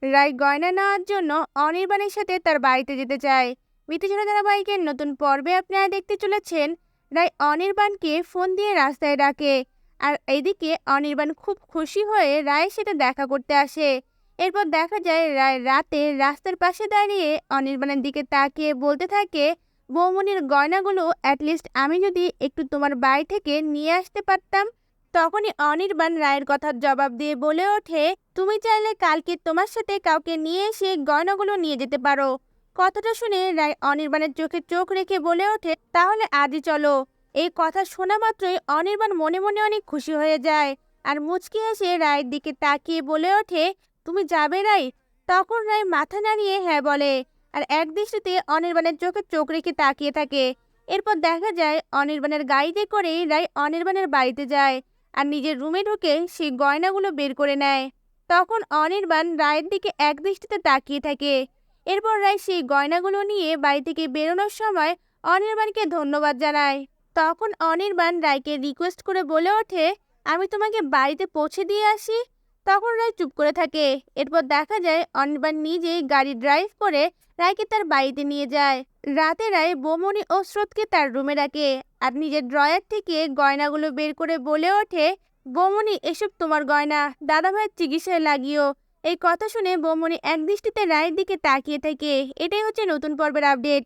রায় গয়না নেওয়ার জন্য অনির্বাণের সাথে তার বাড়িতে যেতে চায়। মিথিচুরা ধারাবাহিকের নতুন পর্বে আপনারা দেখতে চলেছেন রায় অনির্বাণকে ফোন দিয়ে রাস্তায় ডাকে। আর এদিকে অনির্বাণ খুব খুশি হয়ে রায়ের সাথে দেখা করতে আসে। এরপর দেখা যায় রায় রাতে রাস্তার পাশে দাঁড়িয়ে অনির্বাণের দিকে তাকিয়ে বলতে থাকে, বৌমনির গয়নাগুলো অ্যাটলিস্ট আমি যদি একটু তোমার বাড়ি থেকে নিয়ে আসতে পারতাম। তখনই অনির্বাণ রায়ের কথার জবাব দিয়ে বলে ওঠে, তুমি চাইলে কালকে তোমার সাথে কাউকে নিয়ে এসে গয়নাগুলো নিয়ে যেতে পারো। কথাটা শুনে রায় অনির্বাণের চোখে চোখ রেখে বলে ওঠে, তাহলে আজই চলো। এই কথা শোনা মাত্রই অনির্বাণ মনে মনে অনেক খুশি হয়ে যায়। আর মুচকি এসে রায়ের দিকে তাকিয়ে বলে ওঠে, তুমি যাবে রায়? তখন রায় মাথা নাড়িয়ে হ্যাঁ বলে। আর এক দৃষ্টিতে অনির্বাণের চোখে চোখ রেখে তাকিয়ে থাকে। এরপর দেখা যায় অনির্বাণের গাড়িতে করেই রায় অনির্বাণের বাড়িতে যায়। আর নিজের রুমে ঢুকে সেই গয়নাগুলো বের করে নেয়। তখন অনির্বাণ রায়ের দিকে একদৃষ্টিতে তাকিয়ে থাকে। এরপর রায় সেই গয়নাগুলো নিয়ে বাড়ি থেকে বেরোনোর সময় অনির্বাণকে ধন্যবাদ জানায়। তখন অনির্বাণ রায়কে রিকোয়েস্ট করে বলে ওঠে, আমি তোমাকে বাড়িতে পৌঁছে দিয়ে আসি। তখন রায় চুপ করে থাকে। এরপর দেখা যায় অনির্বাণ নিজেই গাড়ি ড্রাইভ করে রায়কে তার বাড়িতে নিয়ে যায়। রাতে রায় বৌমনি ও স্রোতকে তার রুমে রাখে। আর নিজের ড্রয়ার থেকে গয়নাগুলো বের করে বলে ওঠে, বৌমনি এসব তোমার গয়না, দাদাভাইয়ের চিকিৎসায় লাগিও। এই কথা শুনে বৌমনি একদৃষ্টিতে রায়ের দিকে তাকিয়ে থাকে। এটাই হচ্ছে নতুন পর্বের আপডেট।